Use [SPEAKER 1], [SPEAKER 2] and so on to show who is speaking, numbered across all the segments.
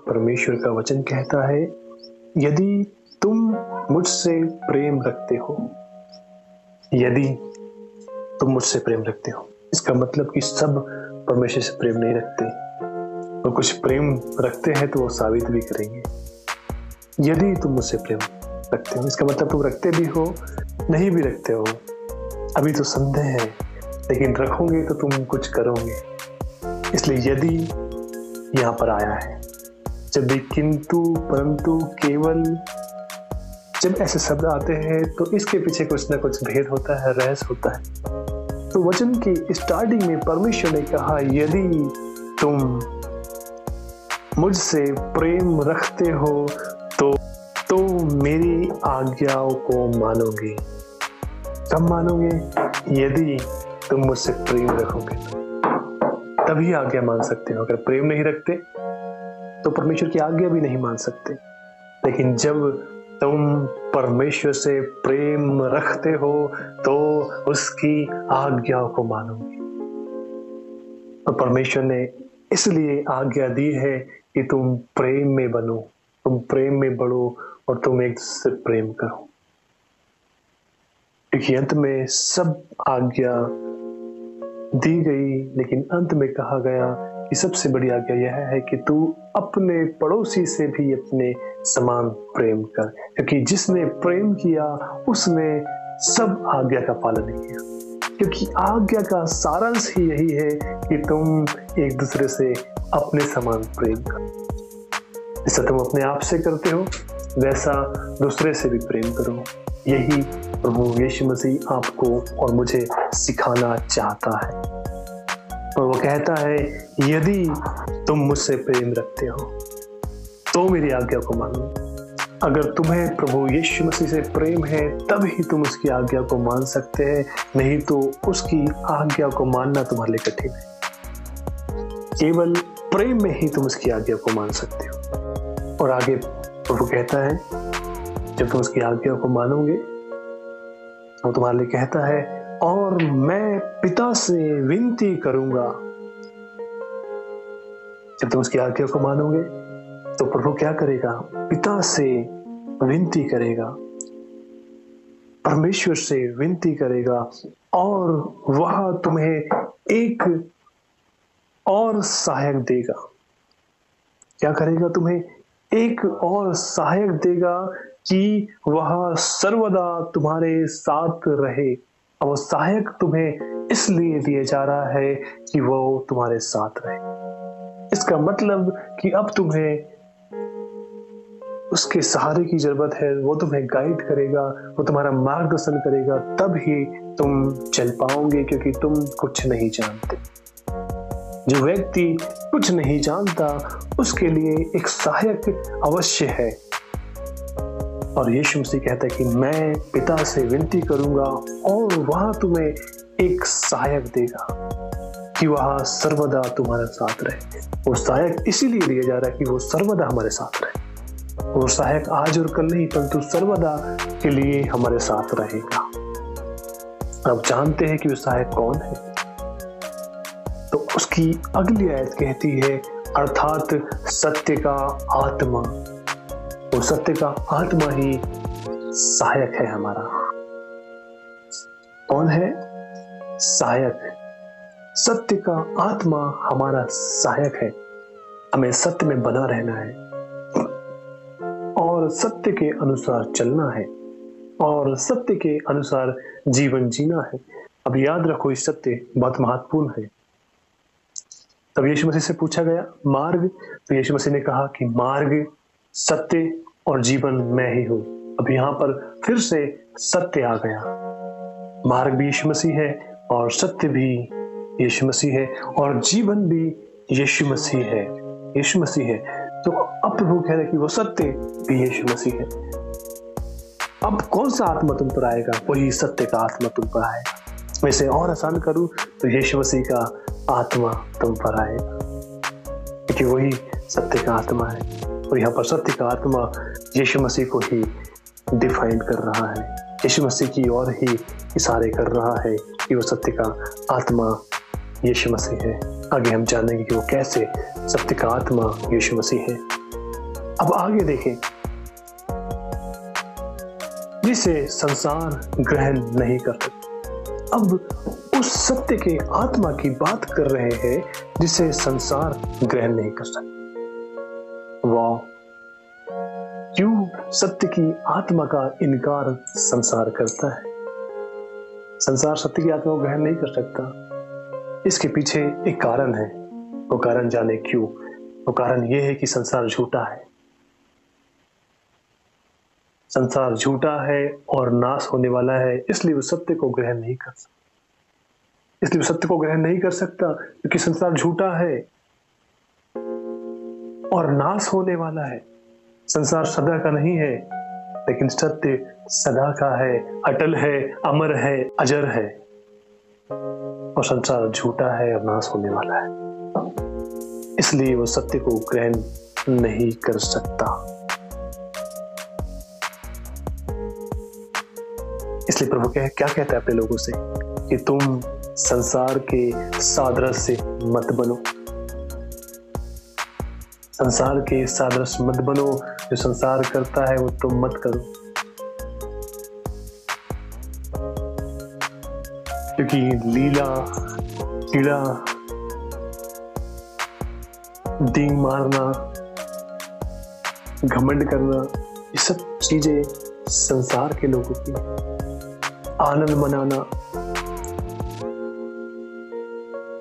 [SPEAKER 1] परमेश्वर का वचन कहता है, यदि तुम मुझसे प्रेम रखते हो, यदि तुम मुझसे प्रेम रखते हो, इसका मतलब कि सब परमेश्वर से प्रेम नहीं रखते, और कुछ प्रेम रखते हैं तो वो साबित भी करेंगे। यदि तुम मुझसे प्रेम रखते हो, इसका मतलब तुम रखते भी हो, नहीं भी रखते हो, अभी तो संदेह है, लेकिन रखोगे तो तुम कुछ करोगे। इसलिए यदि यहाँ पर आया है। जब भी किंतु, परंतु, केवल, जब ऐसे शब्द आते हैं तो इसके पीछे कुछ ना कुछ भेद होता है, रहस्य होता है। तो वचन की स्टार्टिंग में परमेश्वर ने कहा, यदि तुम मुझसे प्रेम रखते हो तो मेरी आज्ञाओं को मानोगे। कब मानोगे? यदि तुम मुझसे प्रेम रखोगे तभी आज्ञा मान सकते हो। अगर प्रेम नहीं रखते तो परमेश्वर की आज्ञा भी नहीं मान सकते। लेकिन जब तुम परमेश्वर से प्रेम रखते हो तो उसकी आज्ञाओं को मानोगे। और परमेश्वर ने इसलिए आज्ञा दी है कि तुम प्रेम में बनो, तुम प्रेम में बढ़ो और तुम एक दूसरे से प्रेम करो। क्योंकि अंत में सब आज्ञा दी गई, लेकिन अंत में कहा गया कि सबसे बड़ी आज्ञा यह है कि तू अपने पड़ोसी से भी अपने समान प्रेम कर, क्योंकि जिसने प्रेम किया उसने सब आज्ञा का पालन किया। क्योंकि आज्ञा का सारांश ही यही है कि तुम एक दूसरे से अपने समान प्रेम करो। जैसा तुम अपने आप से करते हो वैसा दूसरे से भी प्रेम करो। यही प्रभु यीशु मसीह आपको और मुझे सिखाना चाहता है। और वो कहता है, यदि तुम मुझसे प्रेम रखते हो तो मेरी आज्ञा को मानो। अगर तुम्हें प्रभु यीशु मसीह से प्रेम है तब ही तुम उसकी आज्ञा को मान सकते हैं, नहीं तो उसकी आज्ञा को मानना तुम्हारे लिए कठिन है। केवल प्रेम में ही तुम उसकी आज्ञा को मान सकते हो। और आगे प्रभु कहता है, जब तुम उसकी आज्ञा को मानोगे तो तुम्हारे लिए कहता है, और मैं पिता से विनती करूंगा। जब तुम उसकी आज्ञा को मानोगे तो प्रभु क्या करेगा? पिता से विनती करेगा, परमेश्वर से विनती करेगा, और वह तुम्हें एक और सहायक देगा। क्या करेगा? तुम्हें एक और सहायक देगा कि वह सर्वदा तुम्हारे साथ रहे। और वो सहायक तुम्हें इसलिए दिया जा रहा है कि वो तुम्हारे साथ रहे। इसका मतलब कि अब तुम्हें उसके सहारे की जरूरत है। वो तुम्हें गाइड करेगा, वो तुम्हारा मार्गदर्शन करेगा, तब ही तुम चल पाओगे, क्योंकि तुम कुछ नहीं जानते। जो व्यक्ति कुछ नहीं जानता उसके लिए एक सहायक अवश्य है। और यीशु मसीह कहता है कि मैं पिता से विनती करूंगा और वह तुम्हें एक सहायक देगा कि वह सर्वदा तुम्हारे साथ रहे। वो सहायक इसीलिए दिया जा रहा है कि वो सर्वदा हमारे साथ रहे। वो सहायक आज और कल नहीं, परंतु सर्वदा के लिए हमारे साथ रहेगा। अब जानते हैं कि वो सहायक कौन है। तो उसकी अगली आयत कहती है, अर्थात सत्य का आत्मा। वो सत्य का आत्मा ही सहायक है हमारा। कौन है? सहायक। सत्य का आत्मा हमारा सहायक है। हमें सत्य में बना रहना है और सत्य के अनुसार चलना है और सत्य के अनुसार जीवन जीना है। अब याद रखो, इस सत्य बहुत महत्वपूर्ण है। तब यीशु मसीह से पूछा गया मार्ग, तो यीशु मसीह ने कहा कि मार्ग, सत्य और जीवन मैं ही हूं। अब यहां पर फिर से सत्य आ गया। मार्ग भी यीशु मसीह है और सत्य भी यीशु मसीह है और जीवन भी यीशु मसीह है। यीशु मसीह है। तो अब प्रभु कह रहे कि वो सत्य भी यीशु मसीह है। अब कौन सा आत्मा तुम पर आएगा? वही सत्य का आत्मा तुम पर आएगा। मैं इसे और आसान करूं तो यीशु मसीह का आत्मा तुम पर आएगा, क्योंकि वही सत्य का आत्मा है। और यहाँ पर सत्य का आत्मा यीशु मसीह को ही डिफाइन कर रहा है, यीशु मसीह की ओर ही इशारे कर रहा है कि वो सत्य का आत्मा यीशु मसीह है। आगे हम जानेंगे कि वो कैसे सत्य का आत्मा यीशु मसीह है। अब आगे देखें, जिसे संसार ग्रहण नहीं कर सकता। अब उस सत्य के आत्मा की बात कर रहे हैं जिसे संसार ग्रहण नहीं कर सकता। वाह, क्यों सत्य की आत्मा का इनकार संसार करता है? संसार सत्य की आत्मा को ग्रहण नहीं कर सकता। इसके पीछे एक कारण है। वो कारण जाने क्यों? वो कारण यह है कि संसार झूठा है। संसार झूठा है और नाश होने वाला है, इसलिए वो सत्य को ग्रहण नहीं कर सकता। इसलिए वो सत्य को ग्रहण नहीं कर सकता क्योंकि संसार झूठा है और नाश होने वाला है। संसार सदा का नहीं है, लेकिन सत्य सदा का है, अटल है, अमर है, अजर है। और संसार झूठा है और नाश होने वाला है, इसलिए वो सत्य को ग्रहण नहीं कर सकता। इसलिए प्रभु क्या कहता है अपने लोगों से कि तुम संसार के सादृश्य मत बनो। संसार के सादृश्य मत बनो। जो संसार करता है वो तुम मत करो, क्योंकि लीला, कीड़ा, डींग मारना, घमंड करना, ये सब चीजें संसार के लोगों की। आनंद मनाना,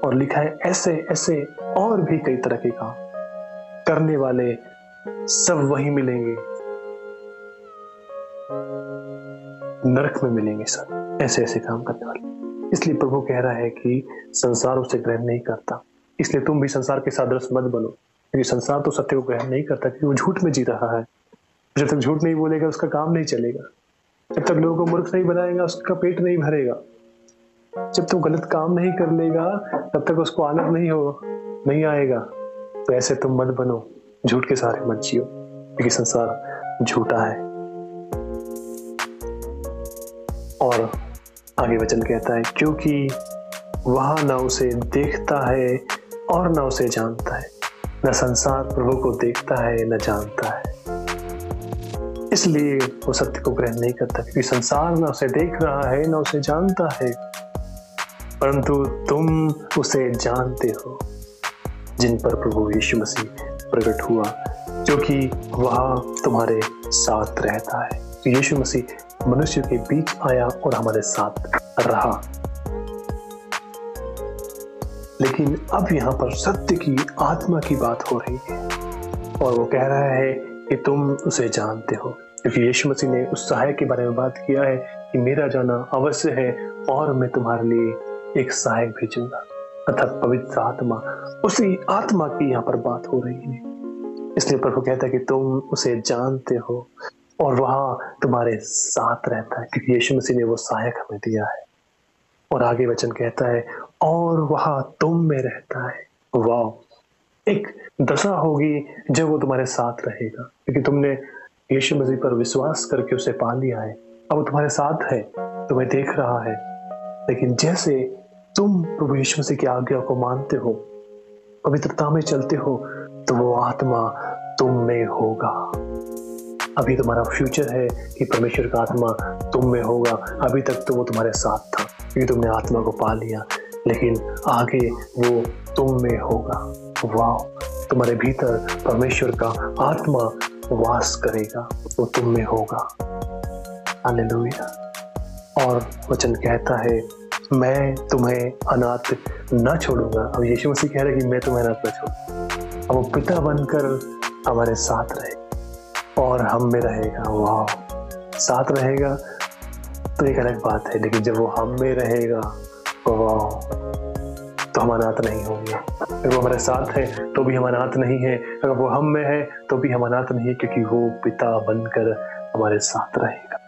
[SPEAKER 1] और लिखा है ऐसे ऐसे और भी कई तरह के काम करने वाले सब वहीं मिलेंगे, नरक में मिलेंगे सब ऐसे ऐसे काम करने वाले। इसलिए प्रभु कह रहा है कि संसार उसे ग्रहण नहीं करता। इसलिए तुम भी संसार के सादृश्य मत बनो, क्योंकि संसार तो सत्य को ग्रहण नहीं करता, क्योंकि वो झूठ में जी रहा है। जब तक झूठ नहीं बोलेगा उसका काम नहीं चलेगा। जब तक लोगों को मूर्ख नहीं बनाएगा उसका पेट नहीं भरेगा। जब तक गलत काम नहीं कर लेगा तब तक उसको आनंद नहीं आएगा। तो ऐसे तुम मत बनो, झूठ के सहारे मत जियो, क्योंकि संसार झूठा है। और आगे वचन कहता है, क्योंकि वहां न उसे देखता है और न उसे जानता है। न संसार प्रभु को देखता है न जानता है, इसलिए वो सत्य को ग्रहण नहीं करता, क्योंकि संसार न उसे देख रहा है न उसे जानता है। परंतु तुम उसे जानते हो, जिन पर प्रभु यीशु मसीह प्रकट हुआ, जो कि वहां तुम्हारे साथ रहता है। तो यीशु मसीह मनुष्य के बीच आया और हमारे साथ रहा। लेकिन अब यहाँ पर सत्य की आत्मा की बात हो रही है, और वो कह रहा है कि तुम उसे जानते हो, क्योंकि यीशु मसीह ने उस सहायक के बारे में बात किया है कि मेरा जाना अवश्य है और मैं तुम्हारे लिए एक सहायक भेजूंगा, अर्थात पवित्र आत्मा। उसी आत्मा की यहाँ पर बात हो रही है। इसलिए प्रभु कहता है कि तुम उसे जानते हो और वहां तुम्हारे साथ रहता है, क्योंकि यीशु मसीह ने वो सहायक हमें दिया है। और आगे वचन कहता है, और वहां तुम में रहता है। वाह, एक दशा होगी जब वो तुम्हारे साथ रहेगा, क्योंकि तुमने यीशु मसीह पर विश्वास करके उसे पा लिया है। अब वो तुम्हारे साथ है, तुम्हें देख रहा है। लेकिन जैसे तुम प्रभु यीशु मसीह की आज्ञा को मानते हो, पवित्रता में चलते हो, तो वो आत्मा तुम में होगा। अभी तुम्हारा फ्यूचर है कि परमेश्वर का आत्मा तुम में होगा। अभी तक तो वो तुम्हारे साथ था क्योंकि तुमने आत्मा को पा लिया, लेकिन आगे वो तुम में होगा। वाह, तुम्हारे भीतर परमेश्वर का आत्मा वास करेगा, वो तुम में होगा। हालेलुया। और वचन कहता है, मैं तुम्हें अनाथ न छोड़ूंगा। अब यीशु मसीह कह रहे हैं कि मैं तुम्हें अनाथ न छोड़ूंगा। अब वो पिता बनकर हमारे साथ रहे और हम में रहेगा। वाह, साथ रहेगा तो एक अलग बात है, लेकिन जब वो हम में रहेगा, वाह, तो हम अनाथ नहीं होंगे। अगर वो हमारे साथ है तो भी हम अनाथ नहीं है, अगर वो हम में है तो भी हम अनाथ नहीं है, क्योंकि वो पिता बनकर हमारे साथ रहेगा।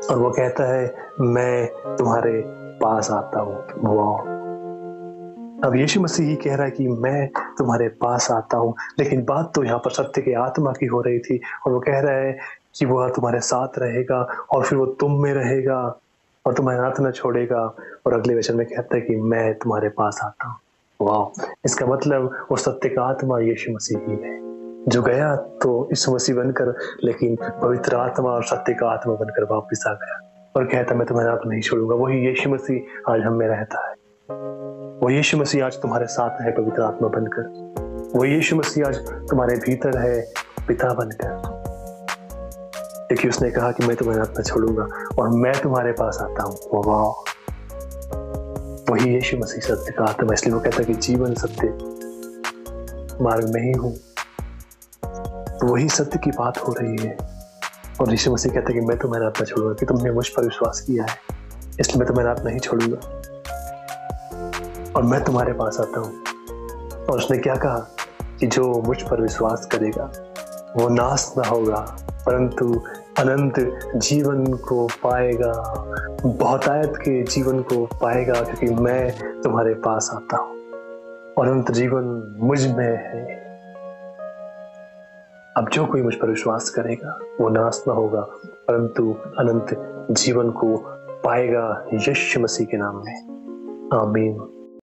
[SPEAKER 1] और वो कहता है, मैं तुम्हारे पास आता हूँ। वाह, अब यीशु मसीह ही कह रहा है कि मैं तुम्हारे पास आता हूँ, लेकिन बात तो यहाँ पर सत्य के आत्मा की हो रही थी। और वो कह रहा है कि वह तुम्हारे साथ रहेगा और फिर वो तुम में रहेगा और तुम्हें हाथ न छोड़ेगा। और अगले वचन में कहता है कि मैं तुम्हारे पास आता हूँ। वाह, इसका मतलब वो सत्य का आत्मा यीशु मसीह ही है। जो गया तो यीशु मसीह बनकर, लेकिन पवित्र आत्मा और सत्य का आत्मा बनकर वापस आ गया और कहता मैं तुम्हारे हाथ नहीं छोड़ूंगा। वही यीशु मसीह आज हम में रहता है। वो यीशु मसीह आज तुम्हारे साथ है पवित्र आत्मा बनकर। वो यीशु मसीह आज तुम्हारे भीतर है पिता बनकर, क्योंकि उसने कहा कि मैं तुम्हारे हाथ न छोड़ूंगा और मैं तुम्हारे पास आता हूँ। वाह, वही यीशु मसीह सत्य का आत्मा। इसलिए वो कहता है कि जीवन सत्य मार्ग में ही हूँ। तो वही सत्य की बात हो रही है और यीशु मसीह कहता है कि मैं तुम्हारे हाथ न छोड़ूंगा, कि तुमने मुझ पर विश्वास किया है इसलिए मैं तुम्हारे हाथ नहीं छोड़ूंगा और मैं तुम्हारे पास आता हूँ। और उसने क्या कहा कि जो मुझ पर विश्वास करेगा वो नाश ना होगा परंतु अनंत जीवन को पाएगा, बहुतायत के जीवन को पाएगा, क्योंकि मैं तुम्हारे पास आता हूँ और अनंत जीवन मुझ में है। अब जो कोई मुझ पर विश्वास करेगा वो नाश ना होगा परंतु अनंत जीवन को पाएगा, यीशु मसीह के नाम में। आमीन।